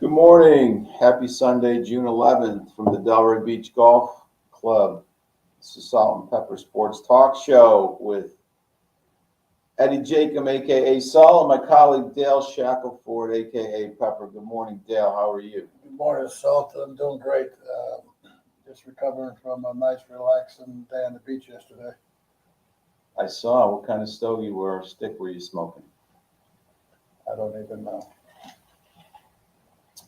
Good morning. Happy Sunday, June 11th from the Delray Beach Golf Club. This is Salt and Pepper Sports Talk Show with Eddie Jacob, a.k.a. Saul, and my colleague Dale Shackelford, a.k.a. Pepper. Good morning, Dale. How are you? Good morning, Salt. I'm doing great. Just recovering from a nice, relaxing day on the beach yesterday. I saw. What kind of stick were you smoking? I don't even know.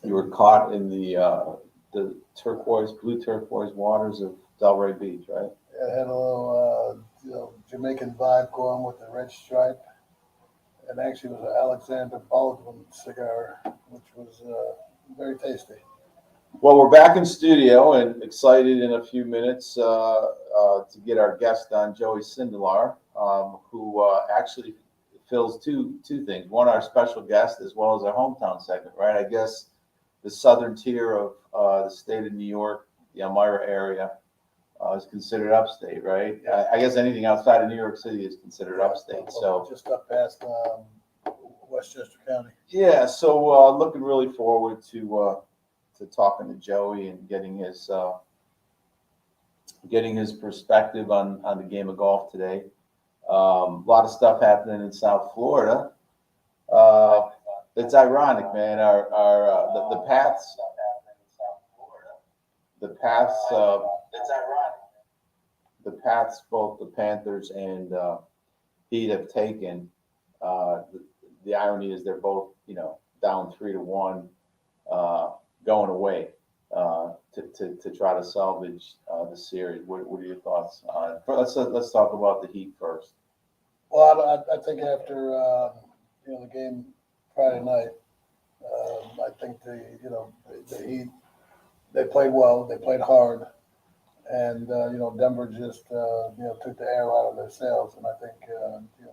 You were caught in the blue turquoise waters of Delray Beach, right? It had a little Jamaican vibe going with the red stripe. And actually it was an Alexander Baldwin cigar, which was very tasty. Well, we're back in studio and excited in a few minutes to get our guest on, Joey Sindelar, who actually fills two things. One, our special guest, as well as our hometown segment, right? I guess the southern tier of the state of New York, the Elmira area, is considered upstate, right? I guess anything outside of New York City is considered upstate. So just up past Westchester County. Yeah, so looking really forward to talking to Joey and getting his perspective on the game of golf today. A lot of stuff happening in South Florida. It's ironic, man. The paths. The paths both the Panthers and Heat have taken. The irony is they're both, down 3-1, going away to try to salvage the series. What are your thoughts on it? Let's talk about the Heat first. Well, I think after the game Friday night, I think the Heat, they played well, they played hard, and Denver just took the air out of their sails, and I think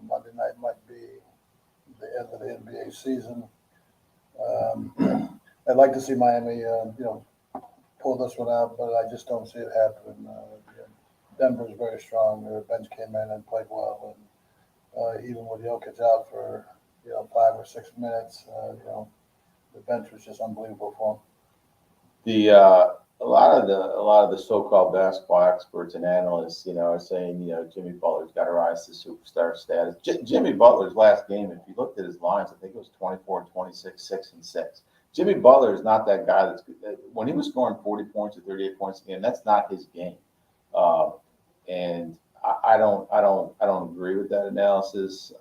Monday night might be the end of the NBA season. I'd like to see Miami pull this one out, but I just don't see it happening. Denver's very strong. Their bench came in and played well, and even with Jokic out for 5 or 6 minutes, the bench was just unbelievable for him. A lot of the so-called basketball experts and analysts, are saying, Jimmy Butler's got to rise to superstar status. Jimmy Butler's last game, if you looked at his lines, I think it was 24 and 26, 6 and 6. Jimmy Butler is not that guy when he was scoring 40 points or 38 points a game, that's not his game. And I don't agree with that analysis.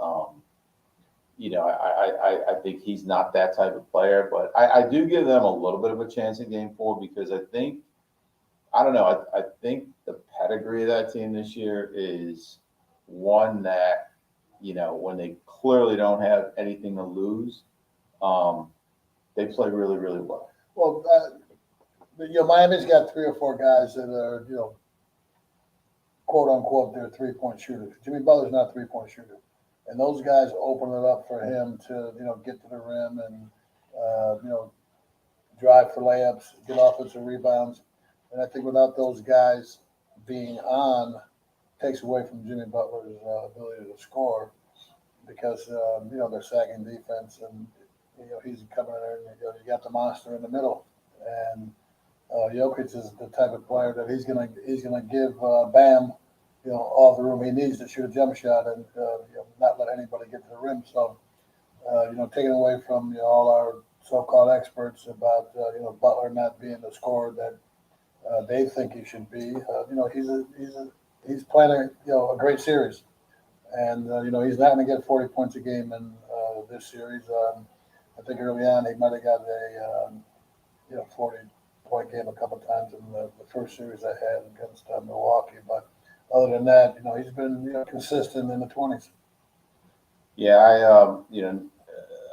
I think he's not that type of player, but I do give them a little bit of a chance in game 4 because I think the pedigree of that team this year is one that, when they clearly don't have anything to lose, they play really, really well. Well, Miami's got 3 or 4 guys that are, quote unquote, they're 3-point shooters. Jimmy Butler's not a 3-point shooter. And those guys open it up for him to, get to the rim and, drive for layups, get offensive rebounds. And I think without those guys being on, takes away from Jimmy Butler's ability to score because, they're sagging defense and, he's coming in there and you got the monster in the middle. And Jokic is the type of player that he's gonna give Bam all the room he needs to shoot a jump shot and not let anybody get to the rim. So, taking away from all our so-called experts about Butler not being the scorer that they think he should be. He's playing a great series, and he's not going to get 40 points a game in this series. I think early on he might have got a 40-point game a couple of times in the first series I had against Milwaukee, but other than that, he's been consistent in the 20s. Yeah,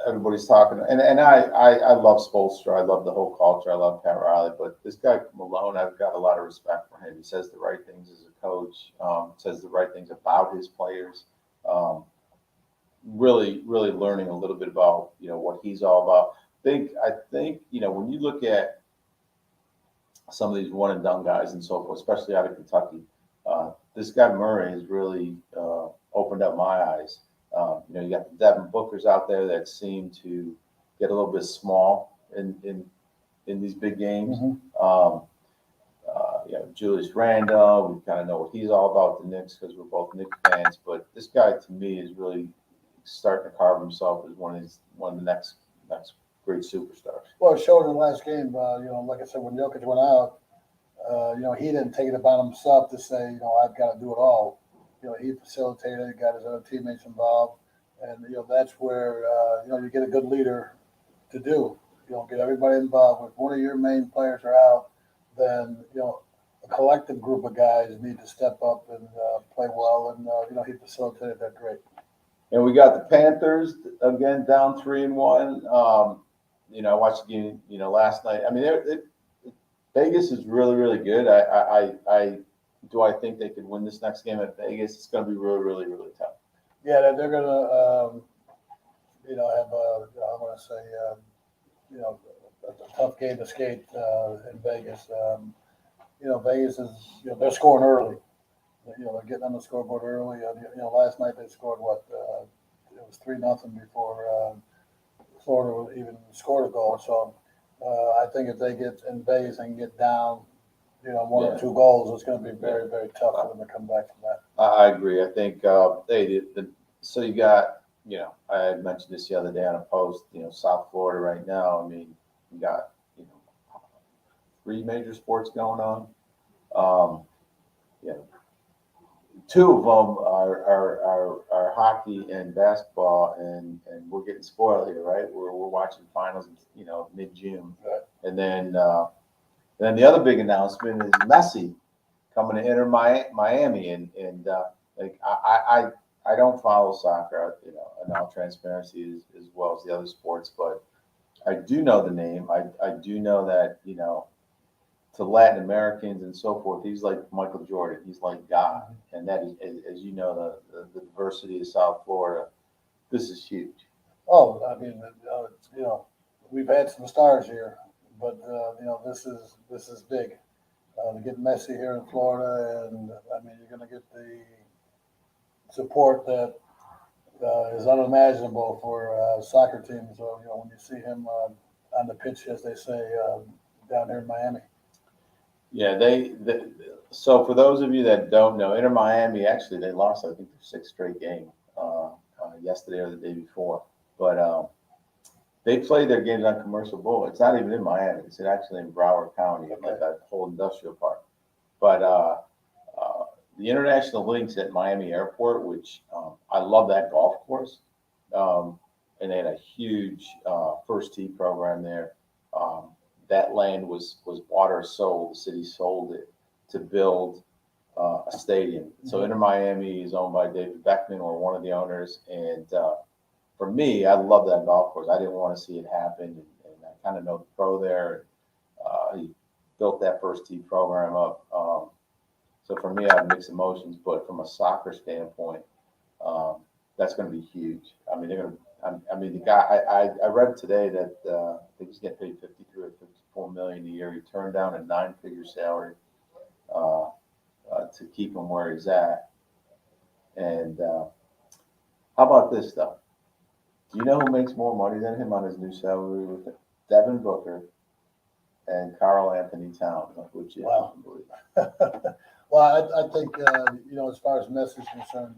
everybody's talking, and I love Spoelstra. I love the whole culture. I love Pat Riley, but this guy Malone, I've got a lot of respect for him. He says the right things as a coach. Says the right things about his players. Um, really learning a little bit about what he's all about. I think when you look at some of these one and done guys and so forth, especially out of Kentucky, this guy Murray has really opened up my eyes. You got the Devin Bookers out there that seem to get a little bit small in these big games. Mm-hmm. Julius Randle, we kind of know what he's all about, the Knicks, because we're both Knicks fans. But this guy, to me, is really starting to carve himself as one of the next great superstars. Well, it showed in the last game. Like I said, when Jokic went out, he didn't take it upon himself to say, I've got to do it all. He facilitated, got his other teammates involved, and that's where you get a good leader to do. Get everybody involved. If one of your main players are out, then a collective group of guys need to step up and play well, and he facilitated that great. And we got the Panthers again down 3-1. I watched the game last night. I mean, Vegas is really good. I think they could win this next game at Vegas. It's going to be really tough. Yeah, they're going to have I want to say a tough game to skate in Vegas. Vegas is they're scoring early. They're getting on the scoreboard early. Last night they scored it was 3-0 before Florida even scored a goal. So I think if they get in Vegas and get down, one or two goals, it's going to be very tough for them to come back from that. I agree. I think so you got I had mentioned this the other day on a post. South Florida right now. I mean, you got 3 major sports going on. Two of them are hockey and basketball, and we're getting spoiled here, right? We're watching finals, mid-June, Right. And then the other big announcement is Messi coming to enter Miami, and I don't follow soccer, in all transparency as well as the other sports, but I do know the name. I do know that to Latin Americans and so forth, he's like Michael Jordan. He's like God. And that is, as you know, the diversity of South Florida, this is huge. Oh, I mean, we've had some stars here, but this is big. To get Messi here in Florida, and I mean, you're going to get the support that is unimaginable for soccer teams. So when you see him on the pitch, as they say, down here in Miami. Yeah, so for those of you that don't know, Inter Miami, actually, they lost, I think, their 6th straight game yesterday or the day before. But they play their games on Commercial Bowl. It's not even in Miami. It's actually in Broward County, like that whole industrial park. But the international links at Miami Airport, which I love that golf course. And they had a huge first tee program there. That land was bought or sold. The city sold it to build a stadium. So Inter Miami is owned by David Beckman, or one of the owners. And for me, I love that golf course. I didn't want to see it happen, and I kind of know the pro there. He built that first tee program up. So for me, I have mixed emotions. But from a soccer standpoint, that's going to be huge. I mean, they're going to. I mean, the guy. I read today that I think he's getting paid $53 or $54 million a year. He turned down a 9-figure salary to keep him where he's at. And how about this stuff? Do you know who makes more money than him on his new salary with it? Devin Booker and Karl Anthony Towns. Like, which Wow. Well, I think as far as Messi is concerned.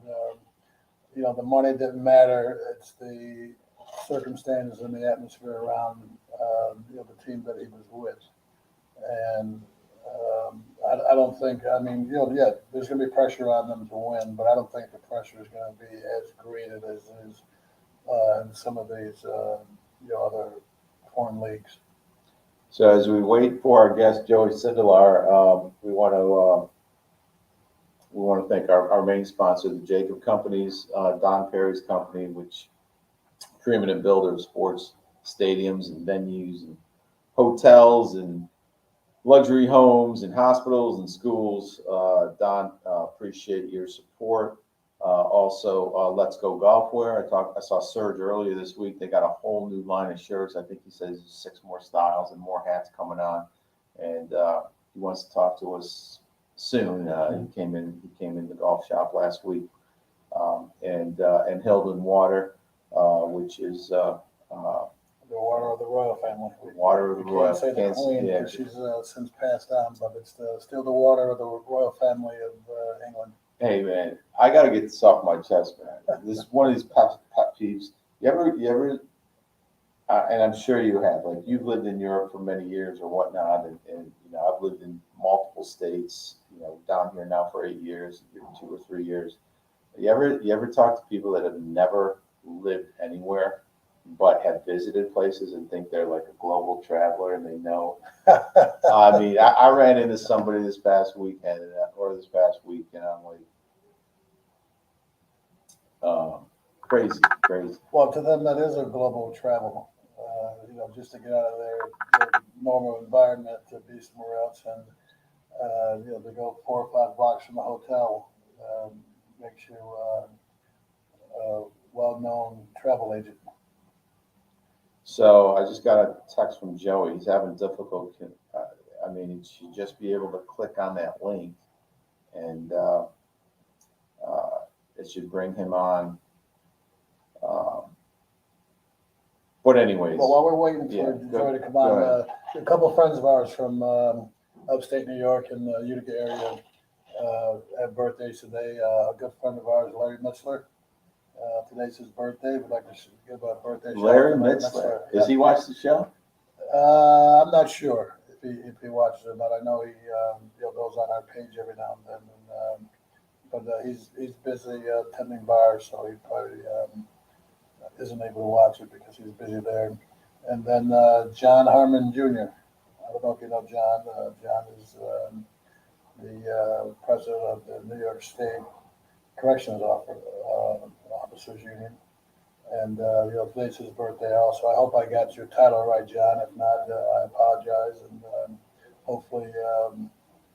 The money didn't matter. It's the circumstances and the atmosphere around, the team that he was with. And I don't think, there's going to be pressure on them to win, but I don't think the pressure is going to be as great as it is in some of these, other foreign leagues. So as we wait for our guest, Joey Sindelar, we want to we want to thank our main sponsor, the Jacob Companies, Don Perry's company, which preeminent builder of sports stadiums and venues and hotels and luxury homes and hospitals and schools. Don, appreciate your support. Also, Let's Go Golfwear. I saw Serge earlier this week. They got a whole new line of shirts. I think he says 6 more styles and more hats coming on. And he wants to talk to us soon. He came in the golf shop last week. And Hilden Water, which is the water of the royal family. Water of the royal. Can't say the queen, yeah, because she's since passed on, but it's still the water of the royal family of England. Hey man, I gotta get this off my chest, man. This is one of these pet peeves. You ever, and I'm sure you have. Like, you've lived in Europe for many years or whatnot, and you know, I've lived in multiple states. You know, down here now for 8 years, 2 or 3 years. You ever talk to people that have never lived anywhere but have visited places and think they're like a global traveler and they know? I mean, I ran into somebody this past weekend or this past week, and I'm like, crazy. Well, to them, that is a global travel. You know, just to get out of their normal environment to be somewhere else, and you know, to go 4 or 5 blocks from the hotel makes you a well-known travel agent. So I just got a text from Joey. He's having difficulty. I mean, he should just be able to click on that link, and it should bring him on. But anyways. Well, while we're waiting for Joey to come on, a couple of friends of ours from upstate New York and the Utica area have birthdays today. A good friend of ours, Larry Mitzler. Today's his birthday. We'd like to give a birthday shout out to Larry Mitzler. Does he watch the show? I'm not sure if he watches it, but I know he goes on our page every now and then. But he's busy tending bars, so he probably isn't able to watch it because he's busy there. And then John Harmon Jr. I don't know if you know John. John is the president of the New York State Corrections Officers Union. And today's his birthday also. I hope I got your title right, John. If not, I apologize, and hopefully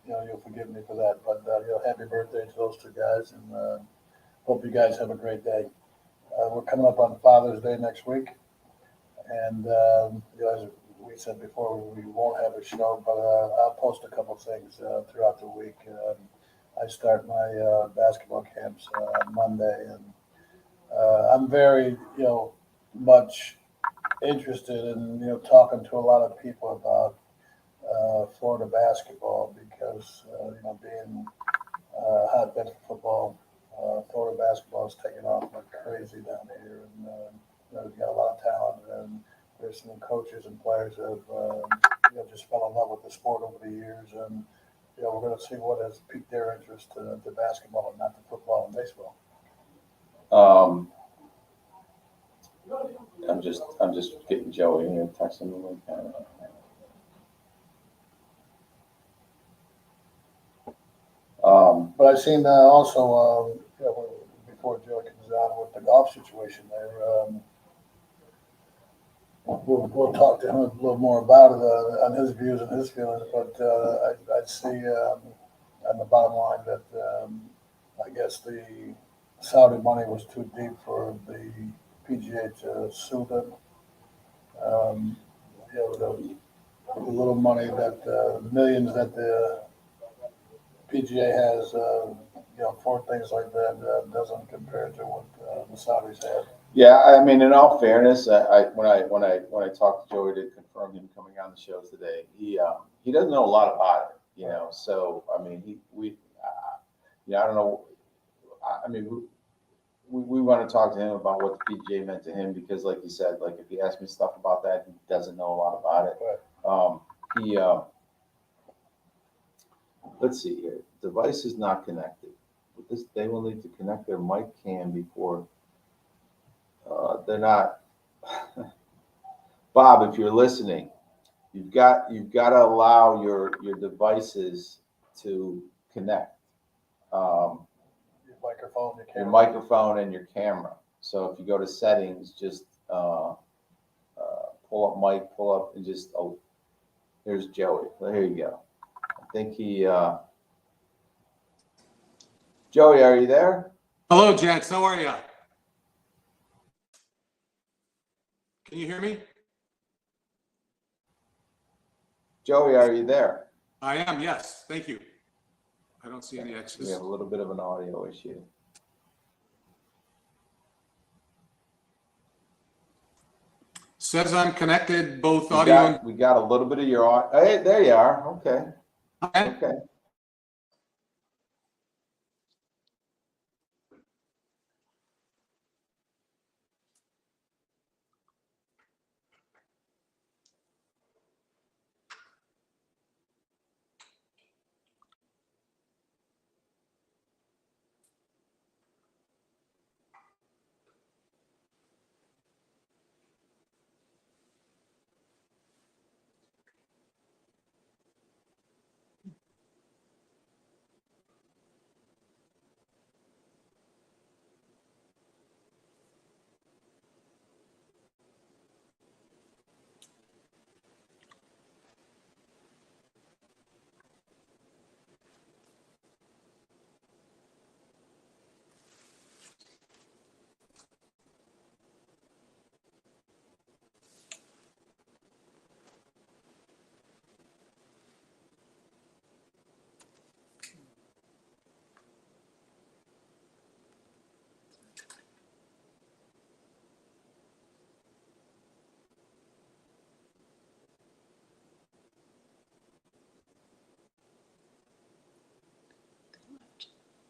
you'll forgive me for that. But happy birthday to those 2 guys, and hope you guys have a great day. We're coming up on Father's Day next week, and as we said before, we won't have a show, but I'll post a couple things throughout the week. I start my basketball camps on Monday, and I'm very, much interested in, talking to a lot of people about Florida basketball because, being a hotbed for football, Florida basketball is taking off like crazy down here, and we've got a lot of talent, and there's some coaches and players that have, just fell in love with the sport over the years, and we're going to see what has piqued their interest to basketball and not to football and baseball. I'm just getting Joey here, texting the link. But I've seen also, before Joey comes on with the golf situation there, we'll talk to him a little more about it on his views and his feelings. But I'd see on the bottom line that I guess the Saudi money was too deep for the PGA to sue them. The little money that millions that the PGA has, for things like that doesn't compare to what the Saudis have. Yeah, I mean, in all fairness, when I talked to Joey to confirm him coming on the show today, he doesn't know a lot about it, So I mean, I don't know. I mean, we want to talk to him about what the PGA meant to him because, like you said, like if he asks me stuff about that, he doesn't know a lot about it. Right. Let's see here. Device is not connected. They will need to connect their mic cam before. They're not. Bob, if you're listening, you've got to allow your devices to connect. Your microphone, your your camera. microphone and your camera. So if you go to settings, just pull up mic, pull up, and just, oh, here's Joey. There you go. I think he, Joey, are you there? Hello, gents. How are you? Can you hear me? Joey, are you there? I am, yes. Thank you. I don't see any We X's. have a little bit of an audio issue. Says I'm connected, both audio and. We got a little bit of your audio. Hey, there you are. Okay. Okay. Okay.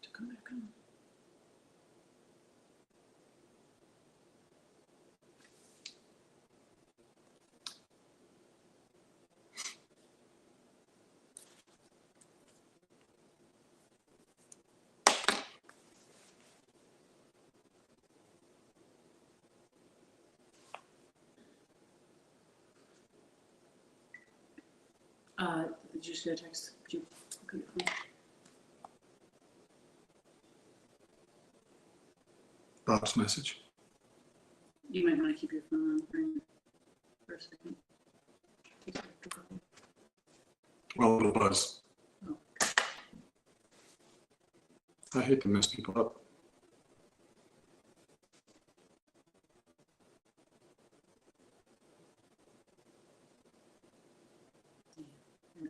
To come back on. Did you see the text? Did you look at your phone? Bob's message. You might want to keep your phone on for a second. Well, a little buzz. Oh. I hate to mess people up. Yeah.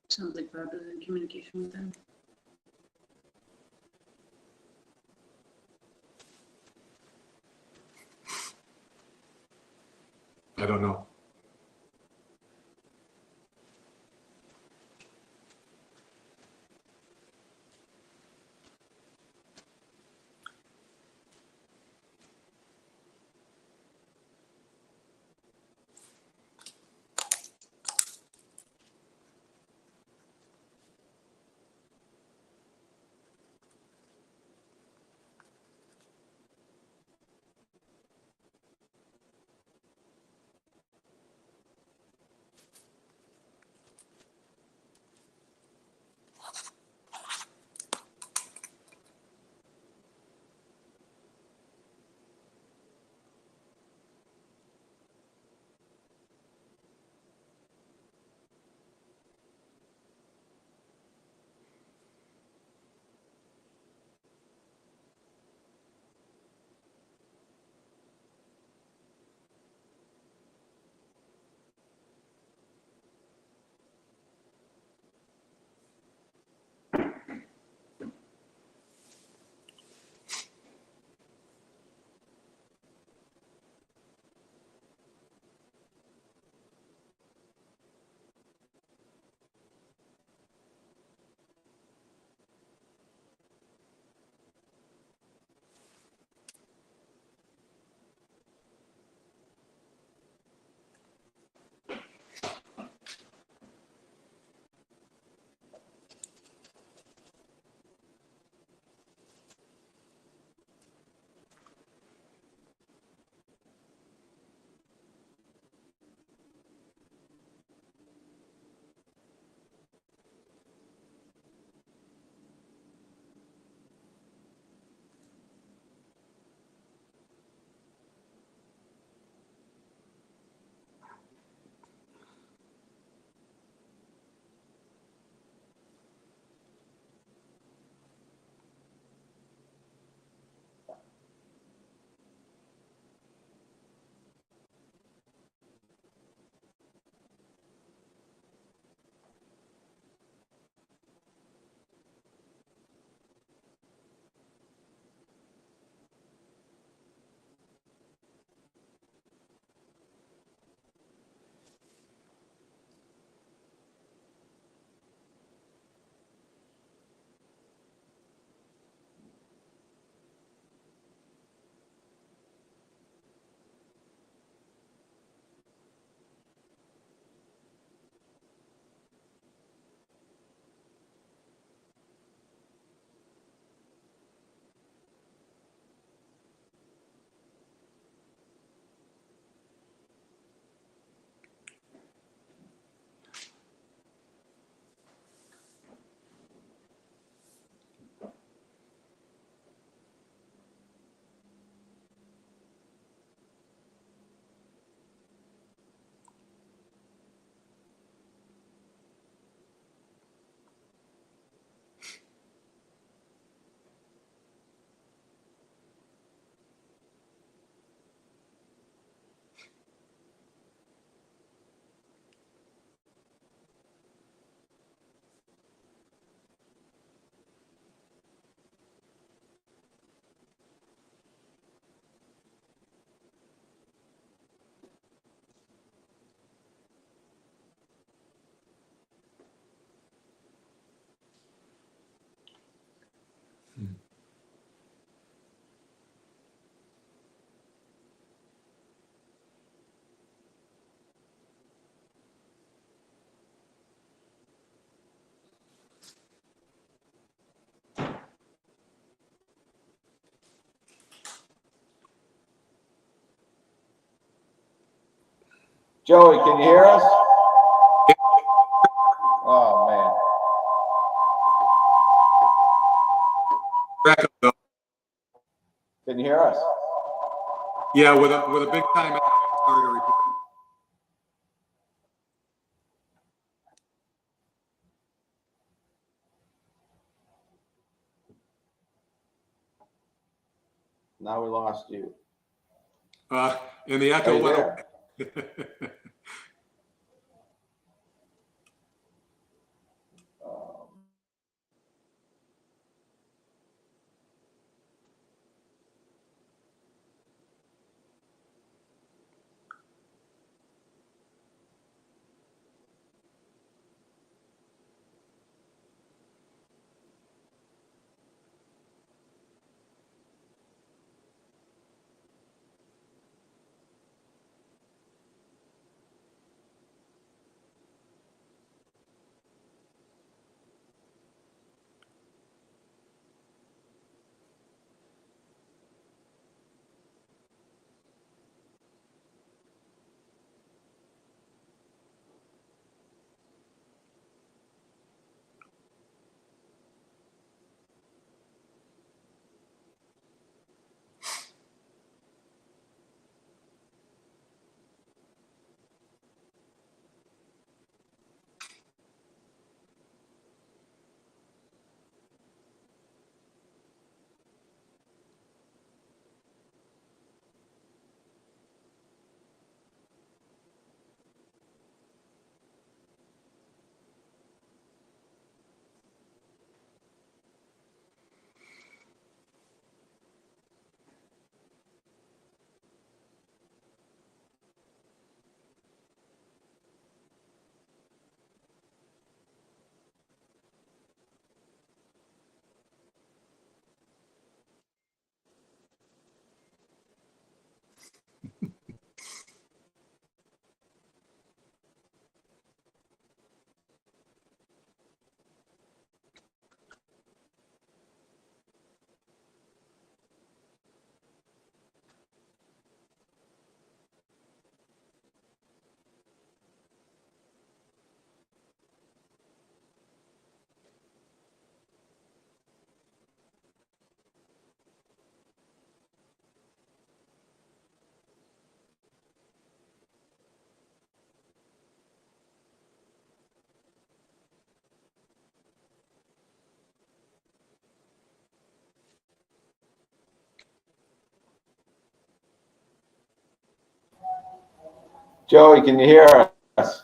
Sounds like Bob is in communication with them. I don't know. Joey, can you hear us? Oh, man. Back up though. Can you hear us? Yeah, with a big time starter report. Now we lost you. And the Are echo you went there? away. Um, Joey, can you hear us?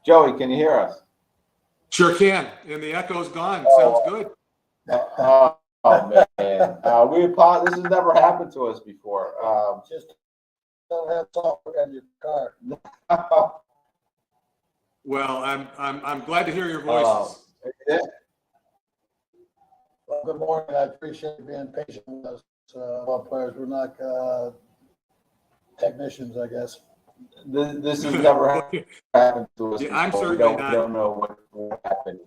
Joey, can you hear us? Sure can. And the echo's gone. Sounds good. Oh man, this has never happened to us before. Just don't have software on your car. Well, I'm glad to hear your voices. Well, good morning. I appreciate you being patient with us. Well, players, we're not technicians, I guess. This has never happened to us Yeah, before. I'm certainly we not. don't know what happened.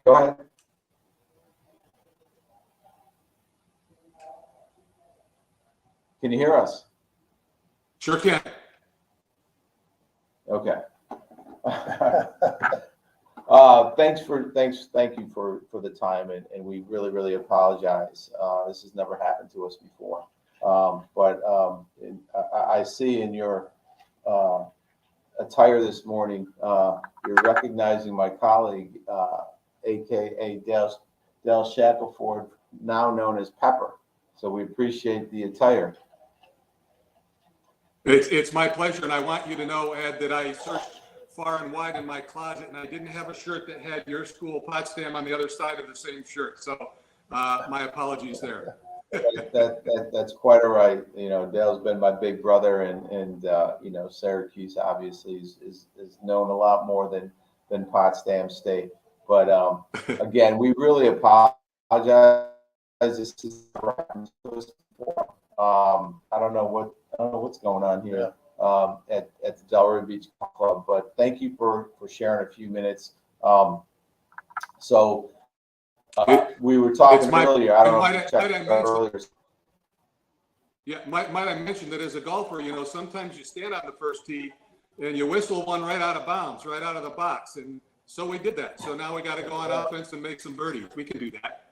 Go ahead. Can you hear us? Sure can. Okay. Thank you for the time, and we really apologize. This has never happened to us before. But I see in your attire this morning, you're recognizing my colleague, aka Dale Shackelford, now known as Pepper. So we appreciate the attire. It's my pleasure, and I want you to know, Ed, that I searched far and wide in my closet, and I didn't have a shirt that had your school Potsdam on the other side of the same shirt. So my apologies there. That's quite all right. You know, Dale's been my big brother, and you know, Syracuse obviously is known a lot more than Potsdam State. But again, we really apologize. This is I don't know what's going on down here at the Delray Beach Golf Club. But thank you for sharing a few minutes. We were talking earlier. I don't know if you checked earlier. Yeah, might I mention that as a golfer, sometimes you stand on the first tee and you whistle one right out of bounds, right out of the box. And so we did that. So now we got to go on offense and make some birdies. We can do that.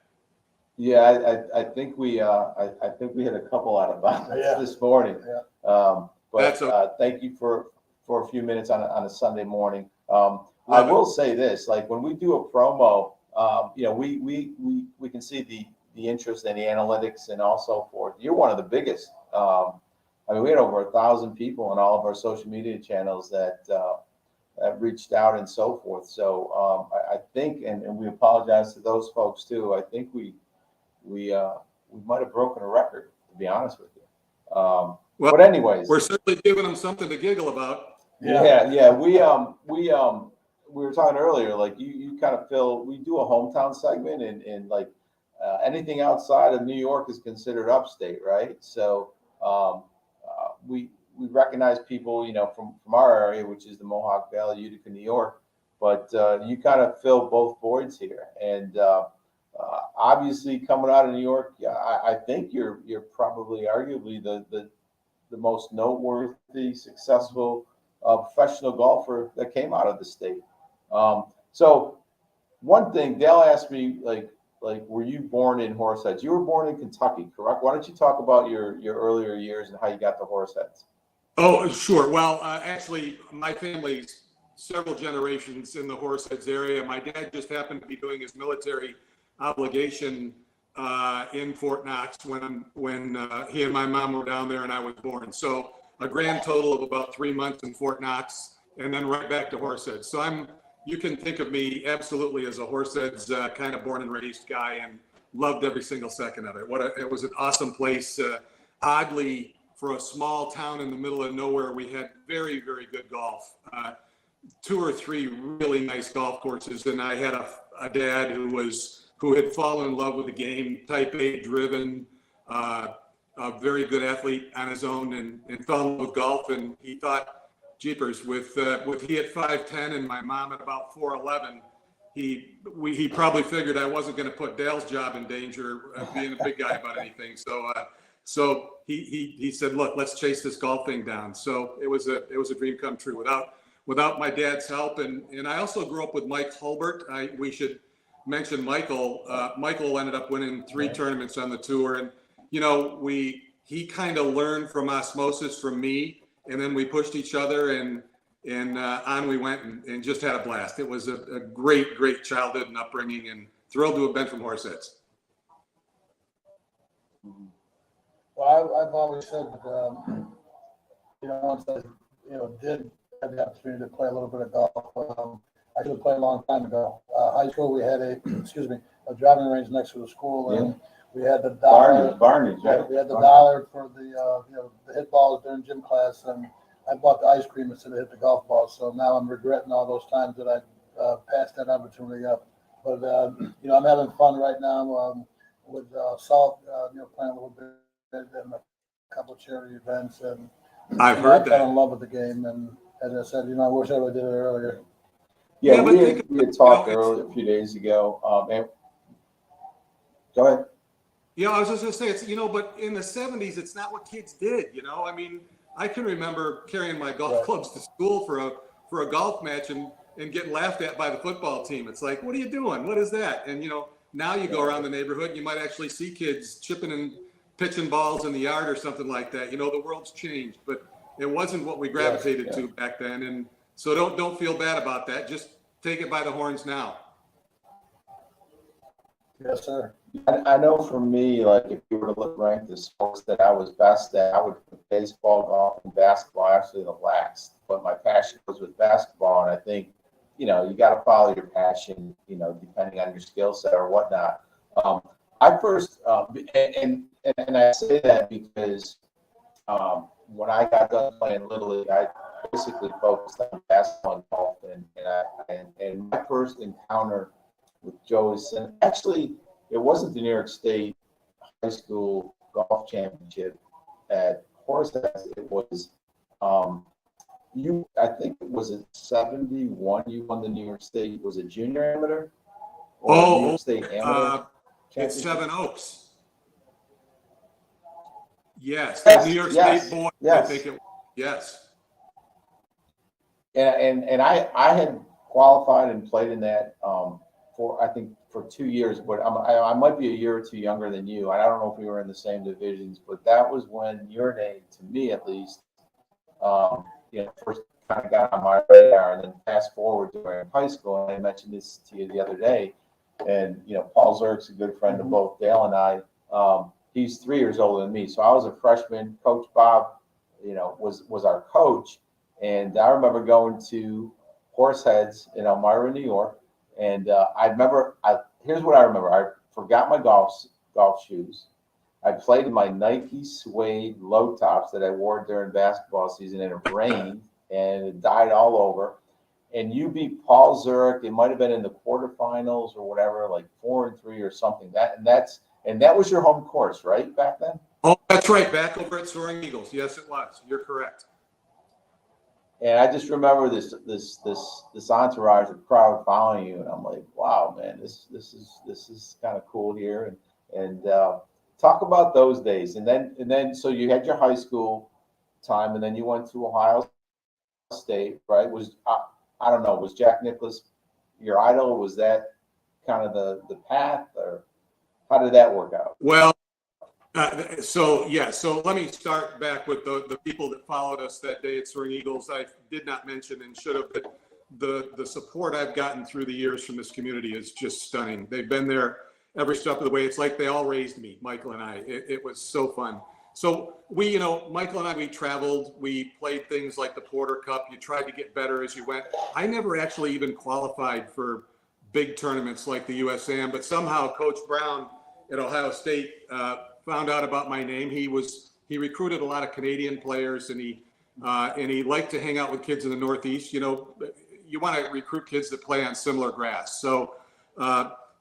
Yeah, I think we hit a couple out of bounds this morning. Yeah. But thank you for a few minutes on a Sunday morning. I will say this, like when we do a promo, we can see the interest and the analytics and also forth. You're one of the biggest. We had over 1,000 people on all of our social media channels that reached out and so forth. So I think, and we apologize to those folks too. I think we might have broken a record, to be honest with you. But anyways, we're certainly giving them something to giggle about. Yeah. We were talking earlier, like you kind of feel we do a hometown segment, and like anything outside of New York is considered upstate, right? So we recognize people, from our area, which is the Mohawk Valley, Utica, New York. But you kind of fill both voids here, and obviously coming out of New York, I think you're probably arguably the most noteworthy, successful professional golfer that came out of the state. So one thing, Dale asked me, like, were you born in Horseheads? You were born in Kentucky, correct? Why don't you talk about your earlier years and how you got to Horseheads? Oh, sure. Well, actually, my family's several generations in the Horseheads area. My dad just happened to be doing his military obligation in Fort Knox when he and my mom were down there and I was born. So a grand total of about 3 months in Fort Knox and then right back to Horseheads. So you can think of me absolutely as a Horseheads kind of born and raised guy, and loved every single second of it. It was an awesome place. Oddly, for a small town in the middle of nowhere, we had very, very good golf. 2 or 3 really nice golf courses, and I had a dad who had fallen in love with the game, type A driven, a very good athlete on his own, and fell in love with golf. And he thought, jeepers, with he at 5'10" and my mom at about 4'11", he probably figured I wasn't going to put Dale's job in danger being a big guy about anything. So he said, look, let's chase this golf thing down. So it was a dream come true without my dad's help. And I also grew up with Mike Hulbert. We should mention Michael. Michael ended up winning 3 tournaments on the tour, and he kind of learned from osmosis from me, and then we pushed each other, and on we went, and just had a blast. It was a great childhood and upbringing, and thrilled to have been from Horseheads. Well, I've always said, once I, did have the opportunity to play a little bit of golf, I should have played a long time ago. High school, we had a driving range next to the school, and we had the dollar. Barney's, right? We had the dollar for the hit balls during gym class, and I bought the ice cream instead of hit the golf balls. So now I'm regretting all those times that I passed that opportunity up. But I'm having fun right now with Salt, playing a little bit and a couple of charity events, and I've heard that. I fell in love with the game, and as I said, I wish I would have did it earlier. Yeah, we had talked earlier a few days ago. Go ahead. I was just going to say, it's, but in the 70s, it's not what kids did, I mean, I can remember carrying my golf clubs to school for a golf match and getting laughed at by the football team. It's like, what are you doing? What is that? And, now you go around the neighborhood and you might actually see kids chipping and pitching balls in the yard or something like that. The world's changed, but it wasn't what we gravitated to back then. And so don't feel bad about that. Just take it by the horns now. Yes, sir. I know for me, like if you were to look rank the sports that I was best at, I would put baseball, golf, and basketball actually the last. But my passion was with basketball, and I think, you got to follow your passion, depending on your skill set or whatnot. I first, and I say that because when I got done playing Little League, I basically focused on basketball and golf, and my first encounter with Joey Sindelar, actually, it wasn't the New York State High School Golf Championship at Horseheads. It was I think it was in 71, you won the New York State, was it junior amateur? Or New York State amateur? It's championship? Seven Oaks. Yes, Yes, the New York yes, State boy, I yes. think it, yes. And I had qualified and played in that I think for 2 years, but I might be a year or two younger than you. I don't know if we were in the same divisions, but that was when your name, to me at least, first kind of got on my radar. And then fast forward during high school, and I mentioned this to you the other day, and Paul Zerk's a good friend of both Dale and I. He's 3 years older than me, so I was a freshman. Coach Bob, was our coach. And I remember going to Horseheads in Elmira, New York. And here's what I remember. I forgot my golf shoes. I played in my Nike suede low tops that I wore during basketball season, and it rained and it died all over. And you beat Paul Zurich. It might have been in the quarterfinals or whatever, like 4-3 or something. That was your home course, right, back then? Oh, that's right. Back over at Soaring Eagles. Yes, it was. You're correct. And I just remember this entourage of crowd following you, and I'm like, wow, man, this is kind of cool here. And talk about those days. And then so you had your high school time, and then you went to Ohio State, right? I don't know, was Jack Nicklaus your idol? Was that kind of the path, or how did that work out? Well, so let me start back with the people that followed us that day at Soaring Eagles. I did not mention and should have, but the support I've gotten through the years from this community is just stunning. They've been there every step of the way. It's like they all raised me, Michael and I. It was so fun. So we, Michael and I, we traveled, we played things like the Porter Cup. You tried to get better as you went. I never actually even qualified for big tournaments like the USAM, but somehow Coach Brown at Ohio State found out about my name. He recruited a lot of Canadian players, and he liked to hang out with kids in the Northeast. You want to recruit kids that play on similar grass. So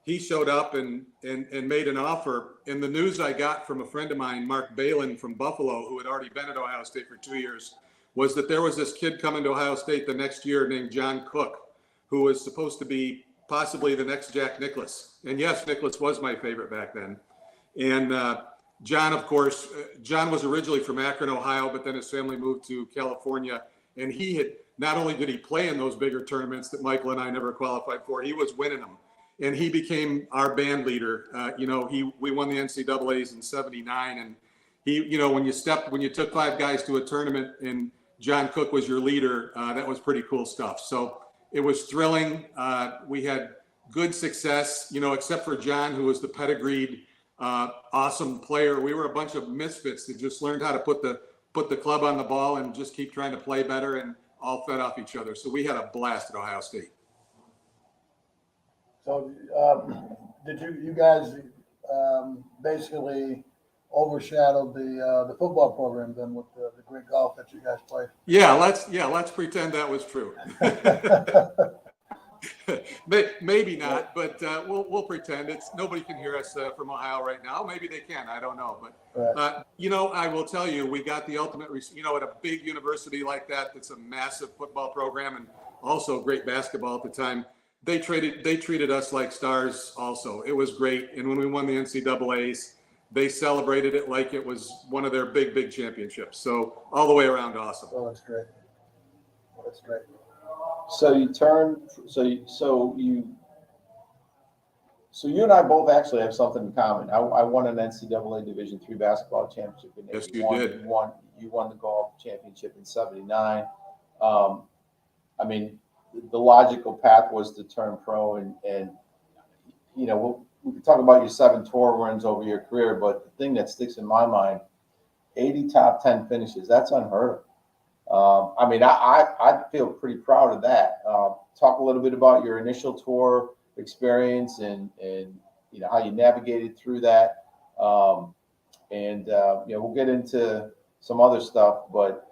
he showed up and made an offer. And the news I got from a friend of mine, Mark Balin from Buffalo, who had already been at Ohio State for 2 years, was that there was this kid coming to Ohio State the next year named John Cook, who was supposed to be possibly the next Jack Nicklaus. And yes, Nicklaus was my favorite back then. And John, of course, John was originally from Akron, Ohio, but then his family moved to California. And not only did he play in those bigger tournaments that Michael and I never qualified for, he was winning them. And he became our band leader. We won the NCAAs in '79. And when you took 5 guys to a tournament and John Cook was your leader, that was pretty cool stuff. So it was thrilling. We had good success, except for John, who was the pedigreed, awesome player. We were a bunch of misfits that just learned how to put the club on the ball and just keep trying to play better, and all fed off each other. So we had a blast at Ohio State. So did you guys basically overshadowed the football program then with the great golf that you guys played? Yeah, let's pretend that was true. Maybe not, but we'll pretend. Nobody can hear us from Ohio right now. Maybe they can. I don't know. But I will tell you, we got the ultimate. At a big university like that, that's a massive football program and also great basketball at the time. They treated us like stars. Also, it was great. And when we won the NCAAs, they celebrated it like it was one of their big championships. So all the way around, awesome. Oh, that's great. That's great. So you and I both actually have something in common. I won an NCAA Division III basketball championship in Yes, '81. you did. You won the golf championship in '79. The logical path was to turn pro, and we can talk about your 7 tour wins over your career, but the thing that sticks in my mind, 80 top 10 finishes, that's unheard of. I feel pretty proud of that. Talk a little bit about your initial tour experience and how you navigated through that. We'll get into some other stuff, but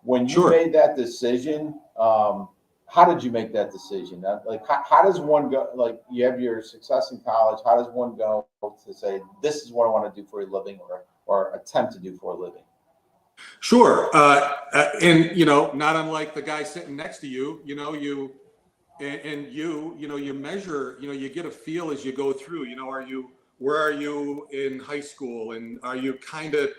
when you made that decision, how did you make that decision? How does one go? Like, you have your success in college. How does one go to say, this is what I want to do for a living, or attempt to do for a living? Sure. And, not unlike the guy sitting next to you, you measure, you get a feel as you go through, where are you in high school? And are you kind of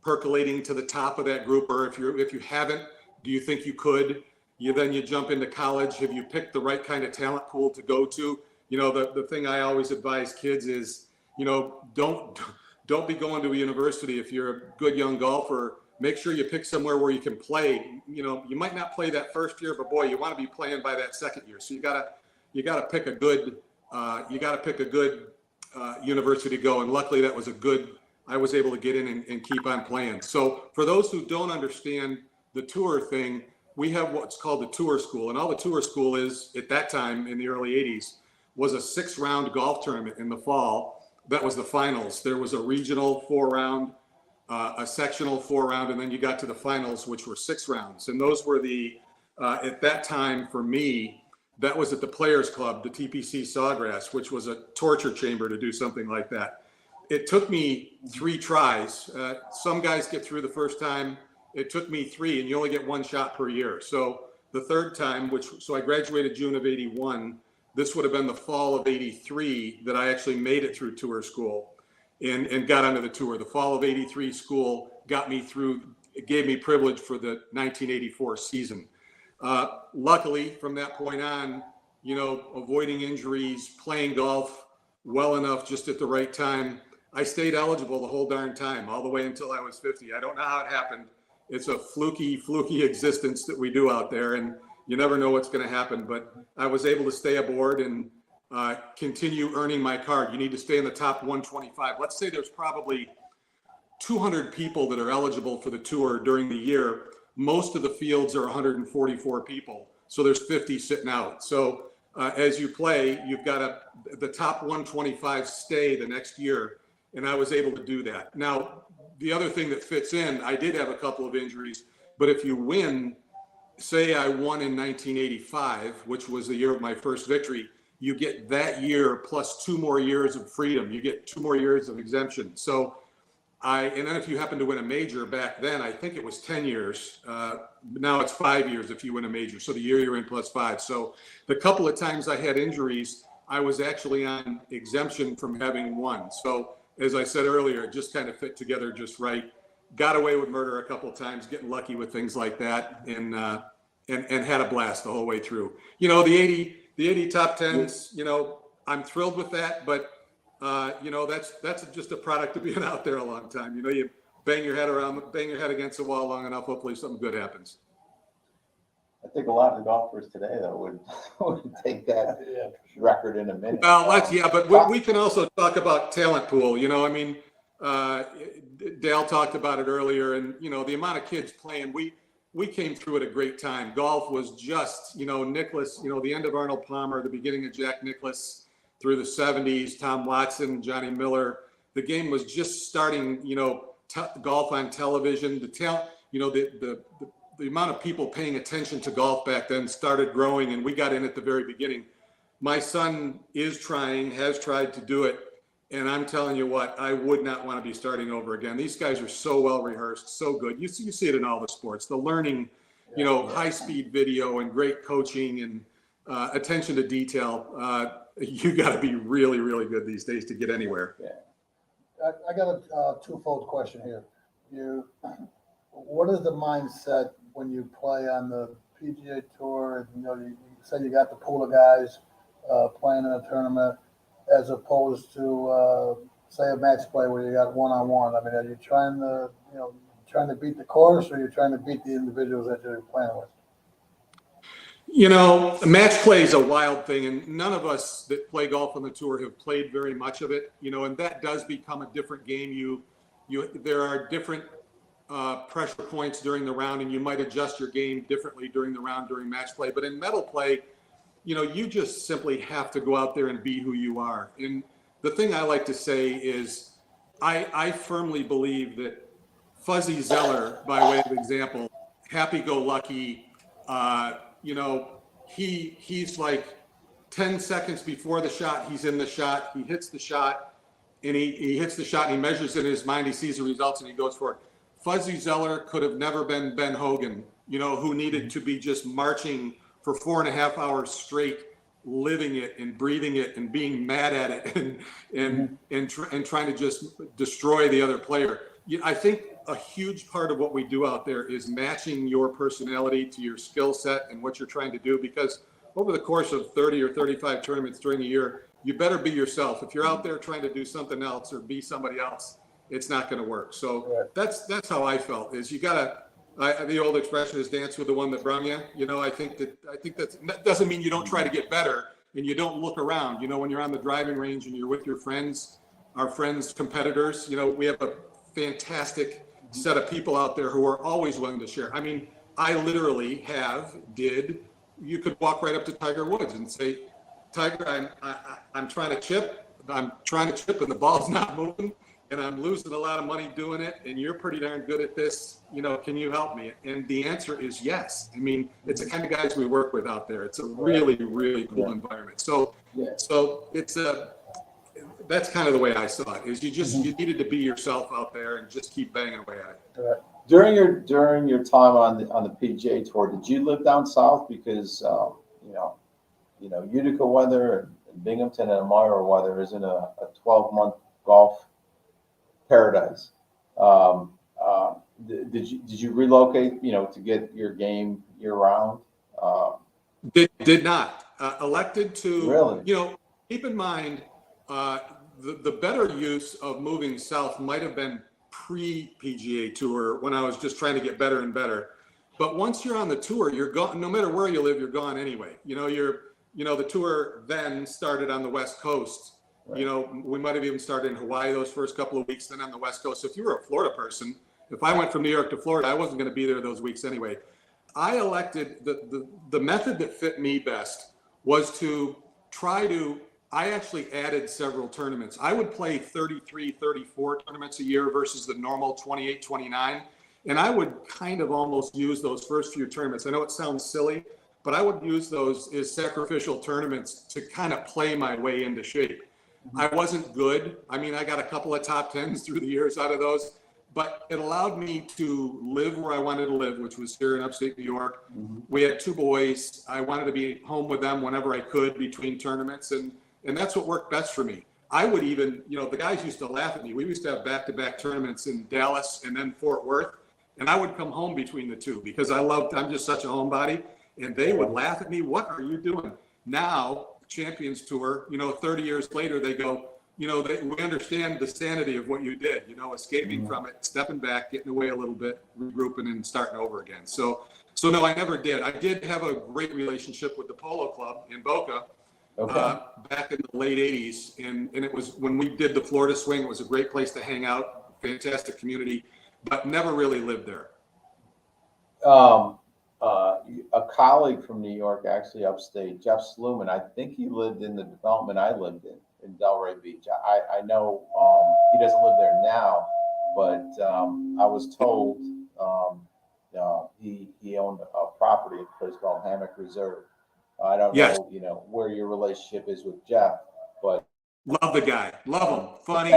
percolating to the top of that group? Or if you haven't, do you think you could? Then you jump into college. Have you picked the right kind of talent pool to go to? The thing I always advise kids is, don't be going to a university. If you're a good young golfer, make sure you pick somewhere where you can play. You might not play that first year, but boy, you want to be playing by that second year. So you gotta pick a good university to go. And luckily that was I was able to get in and keep on playing. So for those who don't understand the tour thing, we have what's called the tour school. And all the tour school is, at that time in the early 80s, was a 6-round golf tournament in the fall. That was the finals. There was a regional 4-round, a sectional 4-round, and then you got to the finals, which were 6 rounds. And those were at that time for me, that was at the Players Club, the TPC Sawgrass, which was a torture chamber to do something like that. It took me 3 tries. Some guys get through the first time. It took me 3, and you only get 1 shot per year. So the third time, so I graduated June of 81. This would have been the fall of 83 that I actually made it through tour school and got onto the tour. The fall of 83 school got me through, it gave me privilege for the 1984 season. Luckily, from that point on, avoiding injuries, playing golf well enough just at the right time, I stayed eligible the whole darn time, all the way until I was 50. I don't know how it happened. It's a fluky existence that we do out there, and you never know what's going to happen. But I was able to stay aboard and continue earning my card. You need to stay in the top 125. Let's say there's probably 200 people that are eligible for the tour during the year. Most of the fields are 144 people. So there's 50 sitting out. So as you play, you've got the top 125 stay the next year. And I was able to do that. Now, the other thing that fits in, I did have a couple of injuries, but if you win, say I won in 1985, which was the year of my first victory, you get that year plus 2 more years of freedom. You get 2 more years of exemption. So and then if you happen to win a major back then, I think it was 10 years. Now it's 5 years if you win a major. So the year you're in plus 5. So the couple of times I had injuries, I was actually on exemption from having won. So as I said earlier, it just kind of fit together just right. Got away with murder a couple of times, getting lucky with things like that, and had a blast the whole way through. The 80 top 10s, I'm thrilled with that, but that's just a product of being out there a long time. You bang your head against the wall long enough, hopefully something good happens. I think a lot of the golfers today, though, would take that record in a minute. Well, but we can also talk about talent pool. Dale talked about it earlier, and the amount of kids playing. We came through at a great time. Golf was just, Nicklaus, the end of Arnold Palmer, the beginning of Jack Nicklaus through the 70s, Tom Watson, Johnny Miller. The game was just starting. Golf on television. The amount of people paying attention to golf back then started growing, and we got in at the very beginning. My son has tried to do it, and I'm telling you what, I would not want to be starting over again. These guys are so well rehearsed, so good. You see it in all the sports. The learning, high-speed video and great coaching and attention to detail. You got to be really, really good these days to get anywhere. Yeah. I got a twofold question here. What is the mindset when you play on the PGA Tour? And, you say you got the pool of guys playing in a tournament, as opposed to say a match play where you got one-on-one. I mean, are you trying to beat the course, or are you trying to beat the individuals that you're playing with? Match play is a wild thing, and none of us that play golf on the tour have played very much of it. And that does become a different game. There are different pressure points during the round, and you might adjust your game differently during the round during match play. But in medal play, you just simply have to go out there and be who you are. And the thing I like to say is I firmly believe that Fuzzy Zeller, by way of example, happy-go-lucky, he's like 10 seconds before the shot, he's in the shot, he hits the shot, and he hits the shot, and he measures in his mind, he sees the results, and he goes for it. Fuzzy Zeller could have never been Ben Hogan, who needed to be just marching for 4.5 hours straight, living it and breathing it and being mad at it and trying to just destroy the other player. I think a huge part of what we do out there is matching your personality to your skill set and what you're trying to do, because over the course of 30 or 35 tournaments during a year, you better be yourself. If you're out there trying to do something else or be somebody else, it's not going to work. So that's how I felt. Is you gotta. The old expression is dance with the one that brung you. I think that doesn't mean you don't try to get better and you don't look around. When you're on the driving range and you're with your friends, our friends, competitors. We have a fantastic set of people out there who are always willing to share. I mean, I literally you could walk right up to Tiger Woods and say, Tiger, I'm trying to chip. I'm trying to chip and the ball's not moving and I'm losing a lot of money doing it. And you're pretty darn good at this. Can you help me? And the answer is yes. I mean, it's the kind of guys we work with out there. It's a really, really cool environment. So it's that's kind of the way I saw it, is you needed to be yourself out there and just keep banging away at it. During your time on the PGA Tour, did you live down south? Because Utica weather and Binghamton and Elmira weather isn't a 12-month golf paradise. Did you relocate? To get your game year round? Did not. Elected to. Really? Keep in mind, the better use of moving south might have been pre-PGA Tour, when I was just trying to get better and better. But once you're on the tour, you're gone. No matter where you live, you're gone anyway. The tour then started on the West Coast. Right. We might have even started in Hawaii those first couple of weeks, then on the West Coast. So if you were a Florida person, if I went from New York to Florida, I wasn't going to be there those weeks anyway. I elected the method that fit me best was to I actually added several tournaments. I would play 33, 34 tournaments a year versus the normal 28, 29. And I would kind of almost use those first few tournaments. I know it sounds silly, but I would use those as sacrificial tournaments to kind of play my way into shape. I wasn't good. I mean, I got a couple of top 10s through the years out of those, but it allowed me to live where I wanted to live, which was here in upstate New York. We had 2 boys. I wanted to be home with them whenever I could between tournaments. And that's what worked best for me. I would even, the guys used to laugh at me. We used to have back-to-back tournaments in Dallas and then Fort Worth. And I would come home between the two because I'm just such a homebody. And they would laugh at me. What are you doing? Now, Champions Tour, 30 years later, they go, we understand the sanity of what you did, escaping from it, stepping back, getting away a little bit, regrouping and starting over again. So no, I never did. I did have a great relationship with the Polo Club in Boca. Back in the late 80s. And it was when we did the Florida swing, it was a great place to hang out, fantastic community, but never really lived there. A colleague from New York, actually upstate, Jeff Sluman, I think he lived in the development I lived in Delray Beach. I know he doesn't live there now, but I was told he owned a property at a place called Hammock Reserve. I don't know, where your relationship is with Jeff, but love the guy, love him, funny,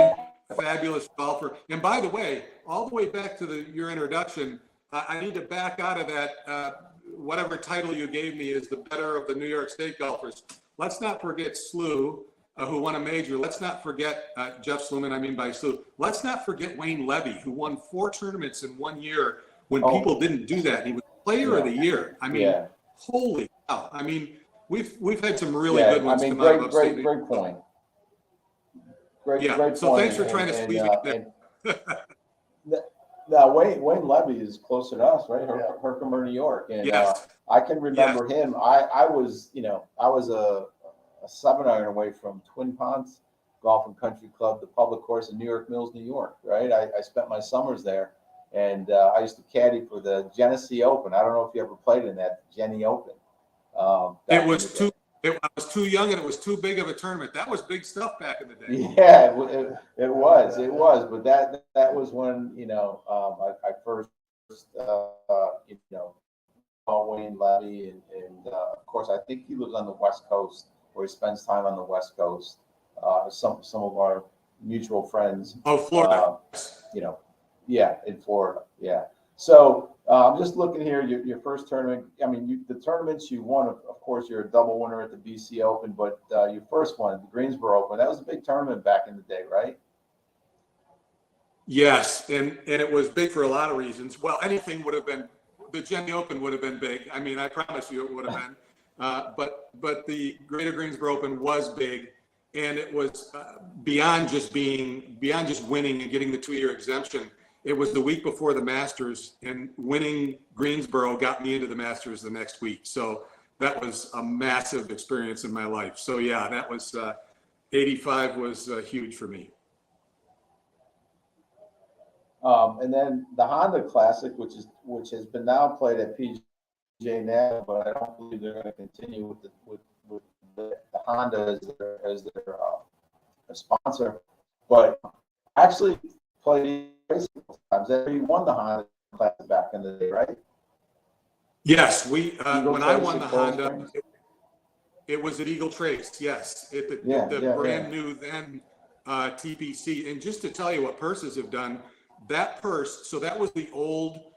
fabulous golfer. And by the way, all the way back to your introduction, I need to back out of that. Whatever title you gave me is the better of the New York State golfers. Let's not forget Slew, who won a major. Let's not forget Jeff Sluman. I mean by Slew. Let's not forget Wayne Levy, who won 4 tournaments in 1 year when people didn't do that. He was Player of the Year. I mean, holy cow! I mean, we've had some really good ones come out of upstate. Great point. Great so point. Thanks for trying to squeeze me in. Now, Wayne Levy is closer to us, right? Herkimer, New York, and I can remember him. I was a 7-iron away from Twin Ponds Golf and Country Club, the public course in New York Mills, New York. Right, I spent my summers there, and I used to caddy for the Genesee Open. I don't know if you ever played in that Jenny Open. I was too young and it was too big of a tournament. That was big stuff back in the day. Yeah, it was. But that was when I first saw Wayne Levy, and of course I think he lives on the West Coast, or he spends time on the West Coast. Some of our mutual friends. Oh, Florida. Yeah, in Florida. Yeah. So I'm just looking here. Your first tournament. I mean, the tournaments you won. Of course, you're a double winner at the BC Open, but your first one, the Greensboro Open, that was a big tournament back in the day, right? Yes, and it was big for a lot of reasons. Well, anything would have been, the Jenny Open would have been big. I mean, I promise you it would have been. But the Greater Greensboro Open was big, and it was beyond just winning and getting the 2-year exemption. It was the week before the Masters, and winning Greensboro got me into the Masters the next week. So that was a massive experience in my life. So yeah, that was 85 was huge for me. And then the Honda Classic, which has been now played at PGA now, but I don't believe they're going to continue with the Honda as their sponsor. But actually played times. They won the Honda Classic back in the day, right? Yes, we when I Trace won the at Coral Honda, Springs? it was at Eagle Trace. Yes, the brand new then TPC. And just to tell you what purses have done, that purse. So that was the old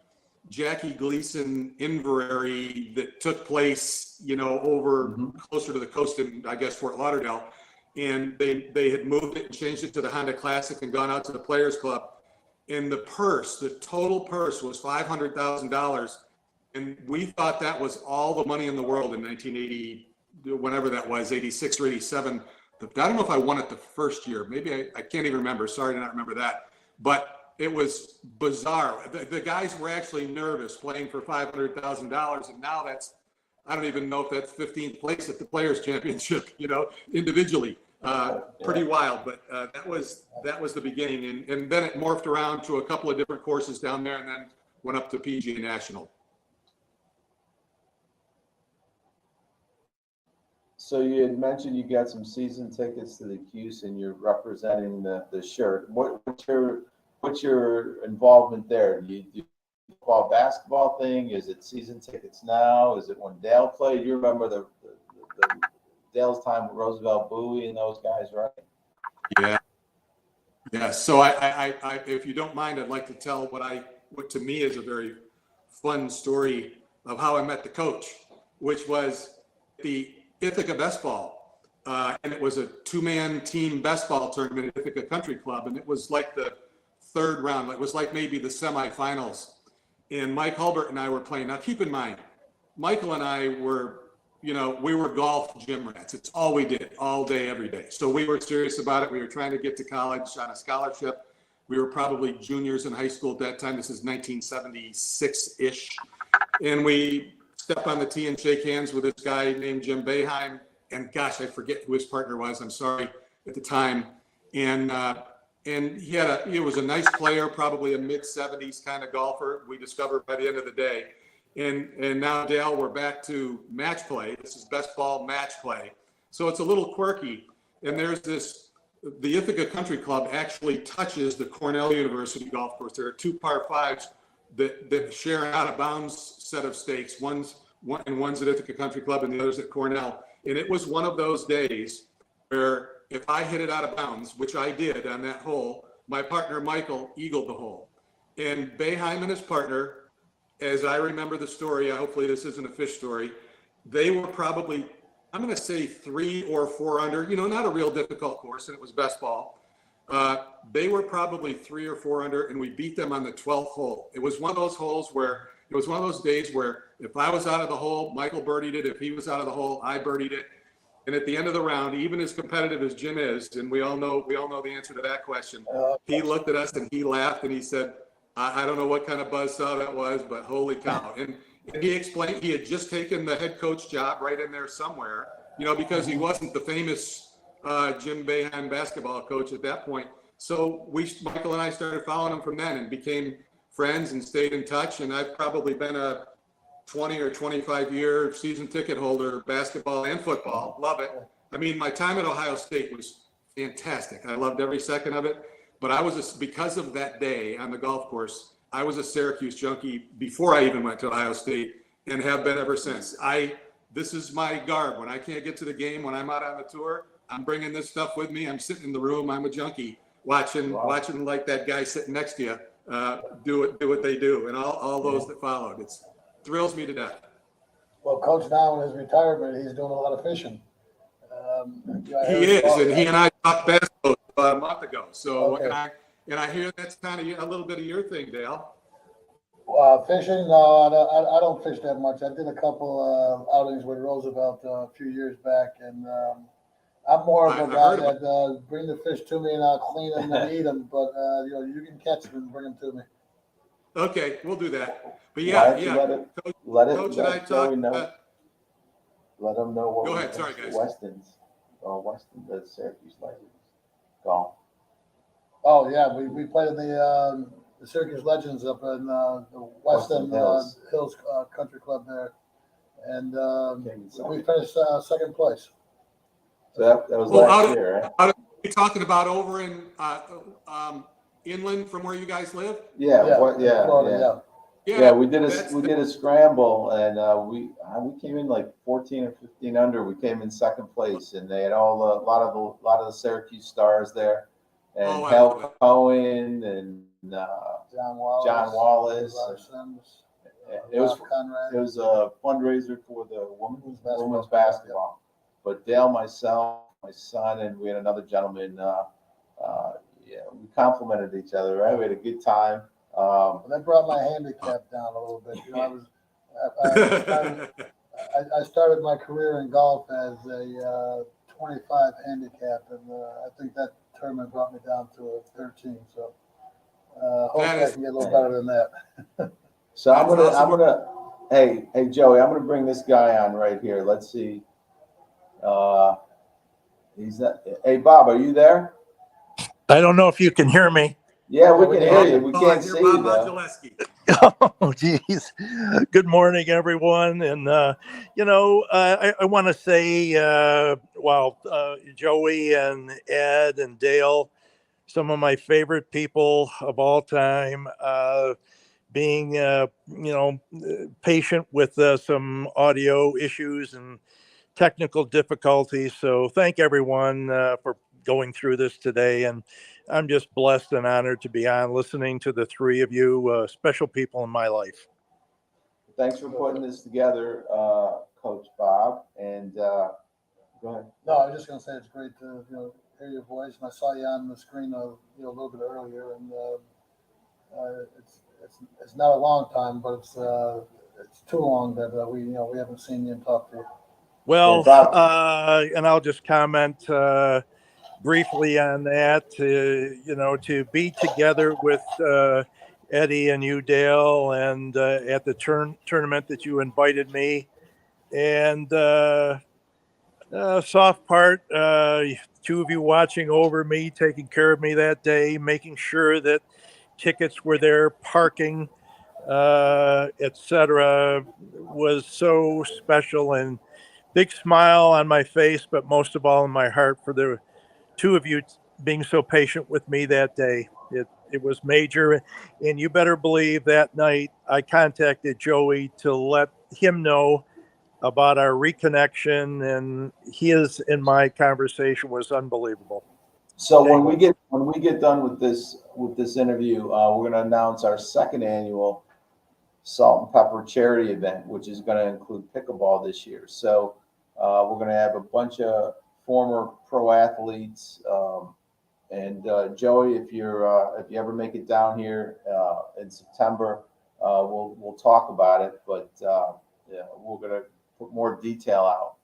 Jackie Gleason Inverary that took place, over closer to the coast in, I guess, Fort Lauderdale. And they had moved it and changed it to the Honda Classic and gone out to the Players Club. And the total purse was $500,000. And we thought that was all the money in the world in 1980, whenever that was, 86 or 87. I don't know if I won it the first year. Maybe I can't even remember. Sorry to not remember that. But it was bizarre. The guys were actually nervous playing for $500,000. And now I don't even know if that's 15th place at the Players Championship, individually. Pretty wild, but that was the beginning. And then it morphed around to a couple of different courses down there and then went up to PGA National. So you had mentioned you got some season tickets to the Cuse and you're representing the shirt. What's your involvement there? Do you do football, basketball thing? Is it season tickets now? Is it when Dale played? You remember the Dale's time with Roosevelt Bowie and those guys, right? Yeah. Yeah. So I if you don't mind, I'd like to tell what to me is a very fun story of how I met the coach, which was the Ithaca Best Ball. And it was a 2-man team best ball tournament at Ithaca Country Club. And it was like the third round. It was like maybe the semifinals. And Mike Hulbert and I were playing. Now, keep in mind, Michael and I were, we were golf gym rats. It's all we did, all day, every day. So we were serious about it. We were trying to get to college on a scholarship. We were probably juniors in high school at that time. This is 1976-ish. And we step on the tee and shake hands with this guy named Jim Boeheim. And gosh, I forget who his partner was. I'm sorry at the time. And he was a nice player, probably a mid-70s kind of golfer. We discovered by the end of the day. And now, Dale, we're back to match play. This is best ball match play. So it's a little quirky. And there's the Ithaca Country Club actually touches the Cornell University golf course. There are 2 par 5s that share an out of bounds set of stakes. One's at Ithaca Country Club and the other's at Cornell. And it was one of those days where if I hit it out of bounds, which I did on that hole, my partner Michael eagled the hole. And Boeheim and his partner, as I remember the story, hopefully this isn't a fish story, they were probably, I'm going to say 3 or 4 under, not a real difficult course, and it was best ball. They were probably 3 or 4 under, and we beat them on the 12th hole. It was one of those holes where, it was one of those days where if I was out of the hole, Michael birdied it. If he was out of the hole, I birdied it. And at the end of the round, even as competitive as Jim is, and we all know the answer to that question, he looked at us and he laughed and he said, I don't know what kind of buzzsaw that was, but holy cow. And he explained he had just taken the head coach job right in there somewhere, because he wasn't the famous Jim Boeheim basketball coach at that point. So Michael and I started following him from then and became friends and stayed in touch. And I've probably been a 20 or 25 year season ticket holder, basketball and football. Love it. I mean, my time at Ohio State was fantastic. I loved every second of it. But because of that day on the golf course, I was a Syracuse junkie before I even went to Ohio State and have been ever since. This is my garb. When I can't get to the game, when I'm out on the tour, I'm bringing this stuff with me. I'm sitting in the room. I'm a junkie watching like that guy sitting next to you do what they do, and all those that followed. It thrills me to death. Well, Coach now in his retirement, he's doing a lot of fishing. I He heard is, about- and he and I talked basketball about a month ago. So, Okay. and I hear that's kind of a little bit of your thing, Dale. Fishing? No, I don't fish that much. I did a couple outings with Roosevelt a few years back, and I'm more of a I guy heard about that bring the fish to me and I'll clean them and eat them. But you can catch them and bring them to me. Okay, we'll do that. But Why yeah, don't you yeah. let Coach and I Joey talked. know. Let them know what Go we ahead, sorry, think guys. Weston, the Syracuse Legends golf. Oh yeah, we played in the Syracuse Legends up in the Weston Hills. Hills Country Club there, and Came in we second. finished second place. So that was Well, last year, right? You talking about over in inland from where you guys live? Yeah, in Florida, Yeah, we did that's a scramble, and we came in like 14 or 15 under. We came in second place, and they had a lot of the Syracuse stars there, and Oh, I Hal love it. Cohen and John Wallace. John Wallace. Rob Sims, It was Rob Conrad. it was a fundraiser for the women's basketball. But Dale, myself, my son, and we had another gentleman. Yeah, we complimented each other. Right, we had a good time. Well, that brought my handicap down a little bit. I started my career in golf as a 25 handicap, and I think that tournament brought me down to a 13. So hopefully I can get a little better than that. So I'm That's awesome. gonna, hey Joey, I'm gonna bring this guy on right here. Let's see. He's not. Hey Bob, are you there? I don't know if you can hear me. Yeah, we we can can hear you. We can't see you though. Modulewski. Oh, geez. Good morning, everyone. And, I want to say, Joey and Ed and Dale, some of my favorite people of all time, being, patient with some audio issues and technical difficulties. So thank everyone for going through this today. And I'm just blessed and honored to be on listening to the three of you, special people in my life. Thanks for putting this together, Coach Bob. And go ahead. No, I was just going to say it's great to hear your voice. And I saw you on the screen a little bit earlier, and it's not a long time, but it's too long that we haven't seen you and talked to you. Well, Yeah, and I'll just comment briefly on that. To be together with Eddie and you, Dale, and at the tournament that you invited me, and soft part, two of you watching over me, taking care of me that day, making sure that tickets were there, parking, etc., was so special, and big smile on my face, but most of all in my heart for the two of you being so patient with me that day. It was major, and you better believe that night I contacted Joey to let him know about our reconnection, and his and my conversation was unbelievable. So when we get done with this interview, we're going to announce our second annual Salt and Pepper charity event, which is going to include pickleball this year. So we're going to have a bunch of former pro athletes. And Joey, if you ever make it down here in September, we'll talk about it. But yeah, we're going to put more detail out.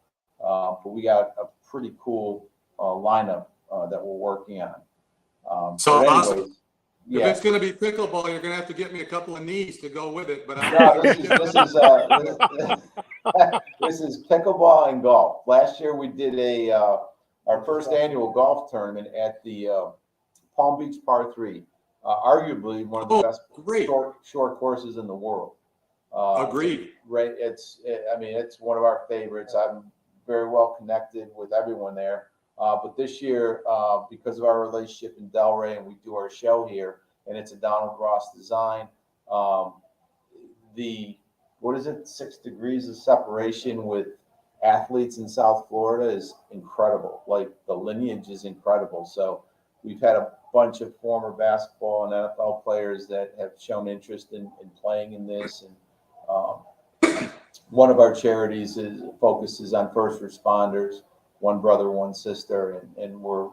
But we got a pretty cool lineup that we're working on. So but awesome. anyways, If yeah. it's going to be pickleball, you're going to have to get me a couple of knees to go with it. But No, this is pickleball and golf. Last year we did our first annual golf tournament at the Palm Beach Par 3, arguably one of the best short courses in the world. Agreed. Right, it's one of our favorites. I'm very well connected with everyone there. But this year, because of our relationship in Delray, and we do our show here, and it's a Donald Ross design, what is it, 6 degrees of separation with athletes in South Florida is incredible. Like, the lineage is incredible. So we've had bunch of former basketball and NFL players that have shown interest in playing in this. And one of our charities focuses on first responders, one brother, one sister, and we're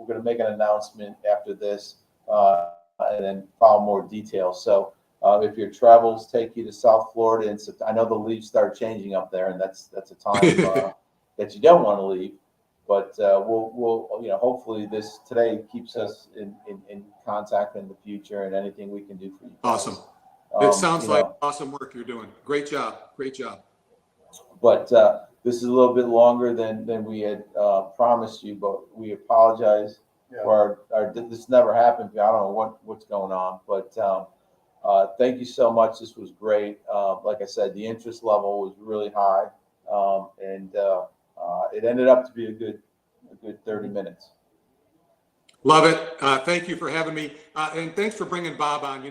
going to make an announcement after this and then follow more details. So if your travels take you to South Florida, and I know the leaves start changing up there, and that's a time that you don't want to leave. But we'll hopefully today keeps us in contact in the future, and anything we can do for you guys. Awesome. It sounds like awesome work you're doing. Great job. Great job. But this is a little bit longer than we had promised you, but we apologize for our this never happened. I don't know what's going on, but thank you so much. This was great. Like I said, the interest level was really high, and it ended up to be a good 30 minutes. Love it. Thank you for having me, and thanks for bringing Bob on.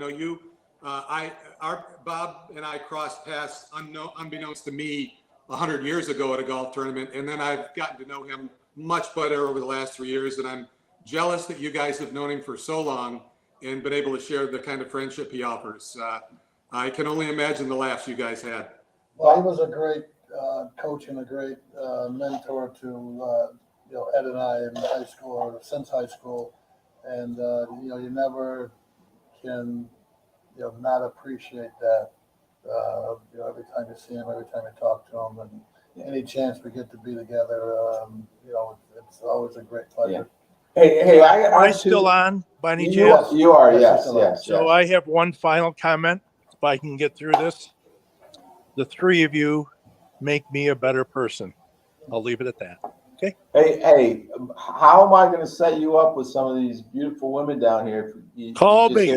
Bob and I crossed paths unbeknownst to me 100 years ago at a golf tournament, and then I've gotten to know him much better over the last 3 years, and I'm jealous that you guys have known him for so long and been able to share the kind of friendship he offers. I can only imagine the laughs you guys had. Well, he was a great coach and a great mentor to Ed and I in high school, or since high school, and you never can not appreciate that. Every time you see him, every time you talk to him, and any chance we get to be together, it's always a great pleasure. Yeah. Hey, Am I still on by any You chance? are, Yes, yes. So I have one final comment, if I can get through this. The three of you make me a better person. I'll leave it at that. Okay. Hey, how am I going to set you up with some of these beautiful women down here? Call me.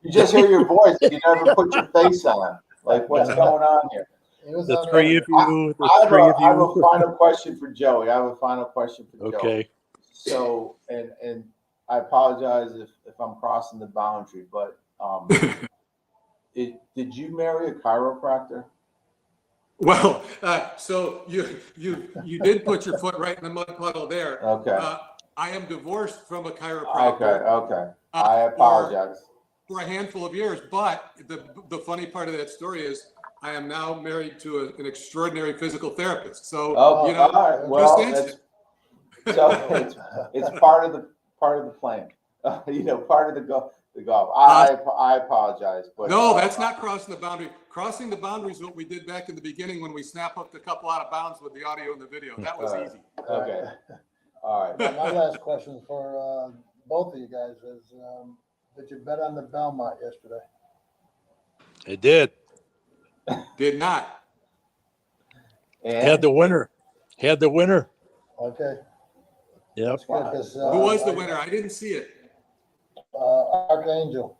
You just hear your voice. You never put your face on. Like, what's going on here? The three of you. I have a final question for Joey. Joey. Okay. So, and I apologize if I'm crossing the boundary, but did you marry a chiropractor? Well, so you did put your foot right in the mud puddle there. Okay. I am divorced from a chiropractor. Okay. I apologize. For a handful of years, but the funny part of that story is I am now married to an extraordinary physical therapist. So all right. Well, it's part of the plan. Part of the golf. I apologize, but no, that's not crossing the boundary. Crossing the boundary is what we did back in the beginning when we snap up the couple out of bounds with the audio and the video. That was easy. Okay. All right. Now, my last question for both of you guys is, did you bet on the Belmont yesterday? I did. Did not. And Had the winner. Okay. Yep. That's good, 'cause, Who was the winner? I didn't see it. Archangel.